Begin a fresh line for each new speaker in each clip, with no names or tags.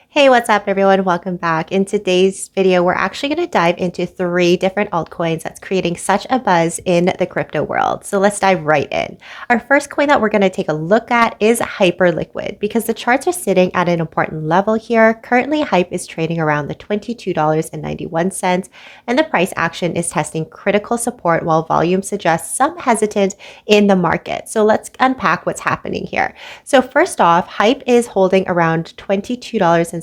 Hey, what's up everyone? Welcome back. In today's video, we're actually going to dive into 3 different altcoins that's creating such a buzz in the crypto world. So let's dive right in. Our first coin that we're going to take a look at is Hyperliquid because the charts are sitting at an important level here. Currently, Hype is trading around the $22.91 and the price action is testing critical support while volume suggests some hesitance in the market. So let's unpack what's happening here. So first off, Hype is holding around $22.76,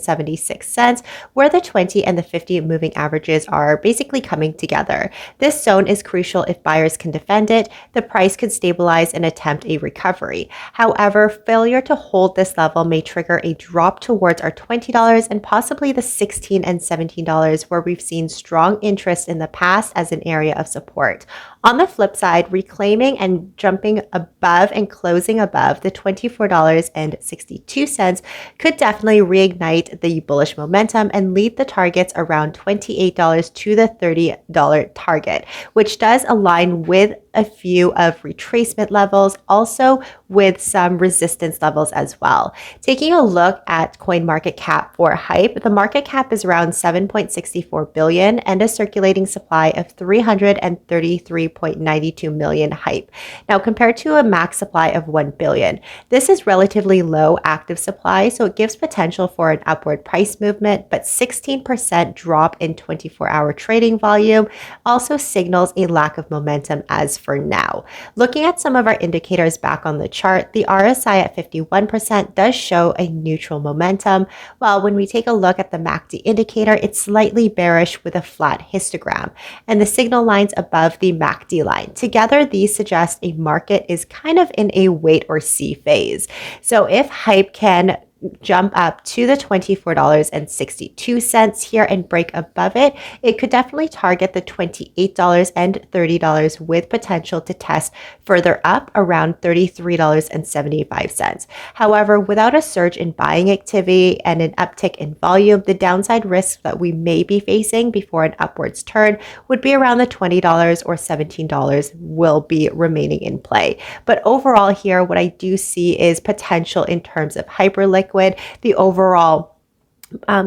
where the 20 and the 50 moving averages are basically coming together. This zone is crucial if buyers can defend it. The price could stabilize and attempt a recovery. However, failure to hold this level may trigger a drop towards our $20 and possibly the $16 and $17, where we've seen strong interest in the past as an area of support. On the flip side, reclaiming and jumping above and closing above the $24.62 could definitely reignite the bullish momentum and lead the targets around $28 to the $30 target, which does align with a few of retracement levels, also with some resistance levels as well. Taking a look at coin market cap for Hype, the market cap is around 7.64 billion and a circulating supply of 333.92 million Hype. Now, compared to a max supply of 1 billion, this is relatively low active supply, so it gives potential for an upward price movement, but 16% drop in 24-hour trading volume also signals a lack of momentum as for now. Looking at some of our indicators back on the chart, the RSI at 51% does show a neutral momentum, while when we take a look at the MACD indicator, it's slightly bearish with a flat histogram, and the signal lines above the MACD line. Together, these suggest a market is kind of in a wait or see phase. So if Hype can jump up to the $24.62 here and break above it, it could definitely target the $28 and $30 with potential to test further up around $33.75. However, without a surge in buying activity and an uptick in volume, the downside risk that we may be facing before an upwards turn would be around the $20 or $17 will be remaining in play. But overall here, what I do see is potential in terms of Hyperliquid, the overall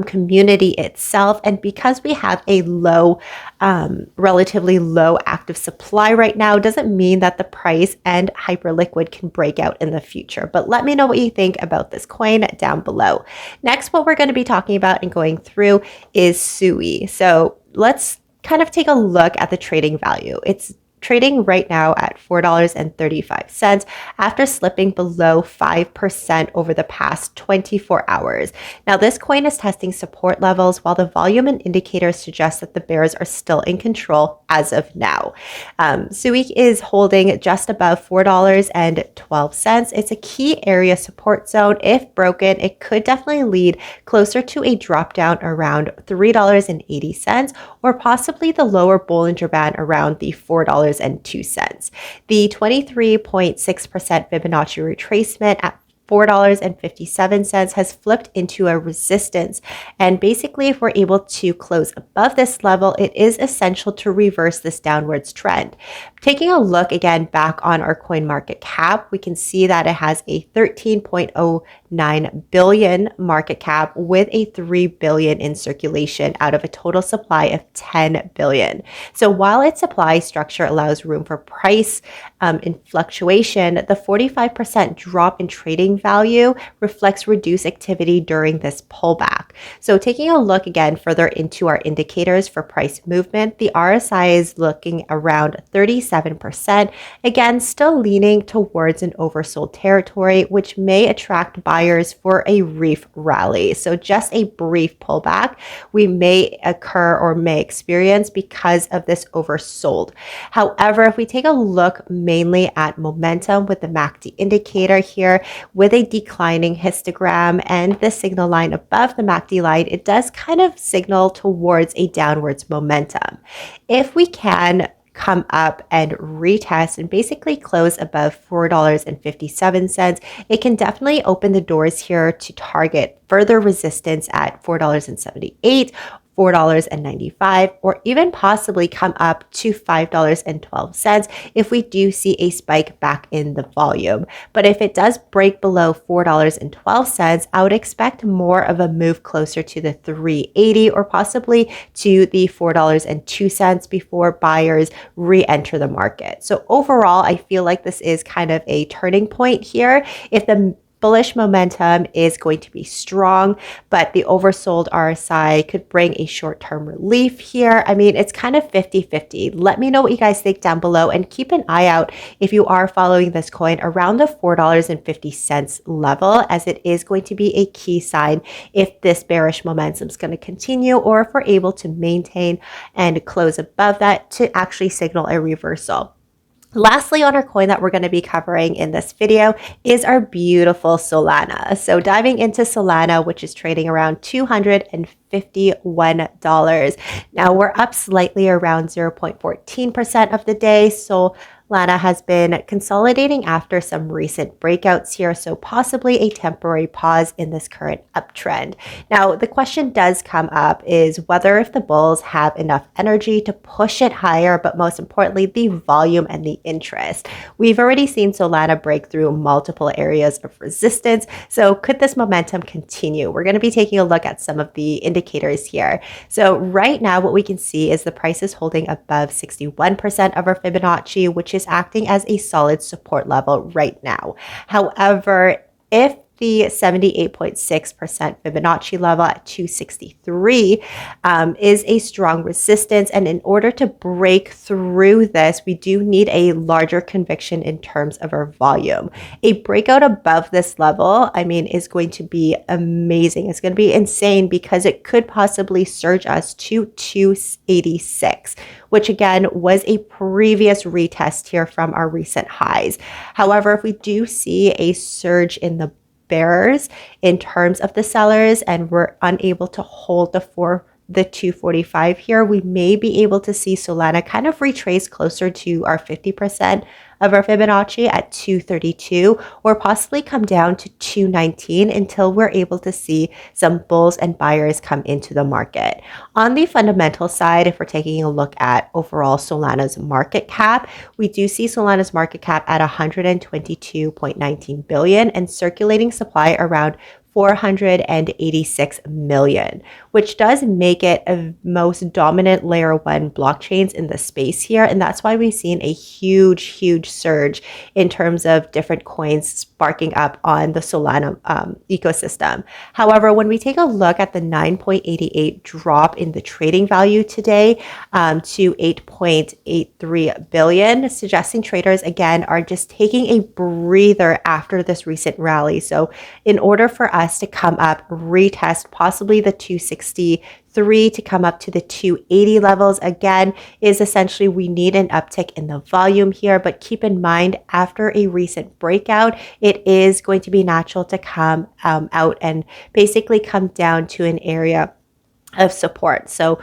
community itself, and because we have a relatively low active supply right now, doesn't mean that the price and Hyperliquid can break out in the future. But let me know what you think about this coin down below. Next, what we're going to be talking about and going through is SUI. So let's kind of take a look at the trading value. It's trading right now at $4.35 after slipping below 5% over the past 24 hours. Now, this coin is testing support levels while the volume and indicators suggest that the bears are still in control as of now. SUI is holding just above $4.12. It's a key area support zone. If broken, it could definitely lead closer to a drop down around $3.80 or possibly the lower Bollinger Band around the $4.02. The 23.6% Fibonacci retracement at $4.57 has flipped into a resistance. And basically, if we're able to close above this level, it is essential to reverse this downwards trend. Taking a look again back on our coin market cap, we can see that it has a 13.09 billion market cap with a 3 billion in circulation out of a total supply of 10 billion. So while its supply structure allows room for price in fluctuation, the 45% drop in trading value reflects reduced activity during this pullback. So taking a look again further into our indicators for price movement, the RSI is looking around 37%, again still leaning towards an oversold territory, which may attract buyers for a brief rally. So just a brief pullback we may occur or may experience because of this oversold. However, if we take a look mainly at momentum with the MACD indicator here with a declining histogram and the signal line above the MACD line, it does kind of signal towards a downwards momentum. If we can come up and retest and basically close above $4.57, it can definitely open the doors here to target further resistance at $4.78, $4.95, or even possibly come up to $5.12 if we do see a spike back in the volume. But if it does break below $4.12, I would expect more of a move closer to the $3.80 or possibly to the $4.02 before buyers re-enter the market. So overall, I feel like this is kind of a turning point here. If the bullish momentum is going to be strong, but the oversold RSI could bring a short-term relief here. I mean, it's kind of 50-50. Let me know what you guys think down below, and keep an eye out if you are following this coin around the $4.50 level, as it is going to be a key sign if this bearish momentum is going to continue, or if we're able to maintain and close above that to actually signal a reversal. Lastly, on our coin that we're going to be covering in this video is our beautiful Solana. So diving into Solana, which is trading around $251. Now we're up slightly around 0.14% of the day. Solana has been consolidating after some recent breakouts here, so possibly a temporary pause in this current uptrend. Now, the question does come up is whether if the bulls have enough energy to push it higher, but most importantly, the volume and the interest. We've already seen Solana break through multiple areas of resistance, so could this momentum continue? We're going to be taking a look at some of the indicators here. So right now, what we can see is the price is holding above 61% of our Fibonacci, which is acting as a solid support level right now. However, if the 78.6% Fibonacci level at 263 is a strong resistance, and in order to break through this, we do need a larger conviction in terms of our volume. A breakout above this level, I mean, is going to be amazing. It's going to be insane because it could possibly surge us to 286, which again was a previous retest here from our recent highs. However, if we do see a surge in the bearers in terms of the sellers, and we're unable to hold the 245 here, we may be able to see Solana kind of retrace closer to our 50% of our Fibonacci at 232, or possibly come down to 219 until we're able to see some bulls and buyers come into the market. On the fundamental side, if we're taking a look at overall Solana's market cap, we do see Solana's market cap at 122.19 billion and circulating supply around 486 million, which does make it a most dominant layer 1 blockchains in the space here. And that's why we've seen a huge surge in terms of different coins sparking up on the Solana ecosystem. However, when we take a look at the 9.88 drop in the trading value today to 8.83 billion, suggesting traders again are just taking a breather after this recent rally. So in order for us to come up, retest possibly the 263 to come up to the 280 levels again, is essentially we need an uptick in the volume here. But keep in mind, after a recent breakout, it is going to be natural to come out and basically come down to an area of support. So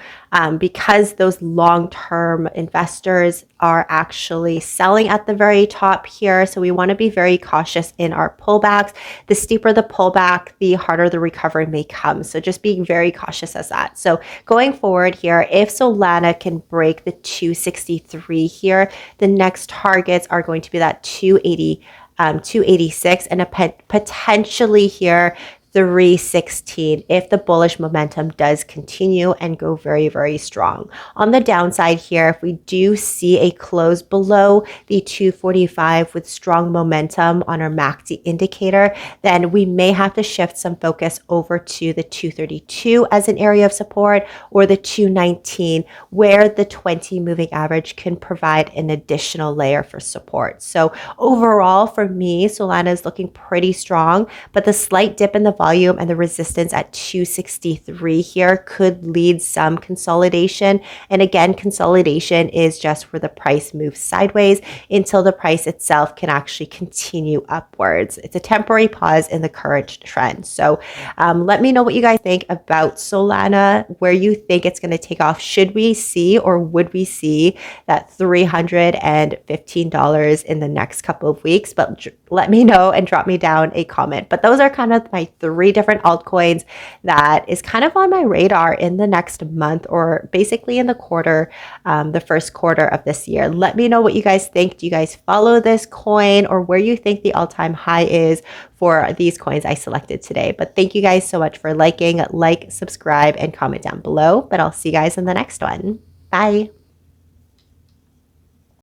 because those long-term investors are actually selling at the very top here, so we want to be very cautious in our pullbacks. The steeper the pullback, the harder the recovery may come. So just being very cautious as that. So going forward here, if Solana can break the 263 here, the next targets are going to be that 286 and potentially here 316 if the bullish momentum does continue and go very strong. On the downside here, if we do see a close below the 245 with strong momentum on our MACD indicator, then we may have to shift some focus over to the 232 as an area of support, or the 219 where the 20 moving average can provide an additional layer for support. So overall for me, Solana is looking pretty strong, but the slight dip in the volume and the resistance at 263 here could lead some consolidation. And again, consolidation is just where the price moves sideways until the price itself can actually continue upwards. It's a temporary pause in the current trend. So let me know what you guys think about Solana, where you think it's going to take off. Should we see, or would we see that $315 in the next couple of weeks? But let me know and drop me down a comment. But those are kind of my 3 3 different altcoins that is kind of on my radar in the next month, or basically in the quarter, the first quarter of this year. Let me know what you guys think. Do you guys follow this coin, or where you think the all-time high is for these coins I selected today? But thank you guys so much for liking, subscribe, and comment down below. But I'll see you guys in the next one. Bye.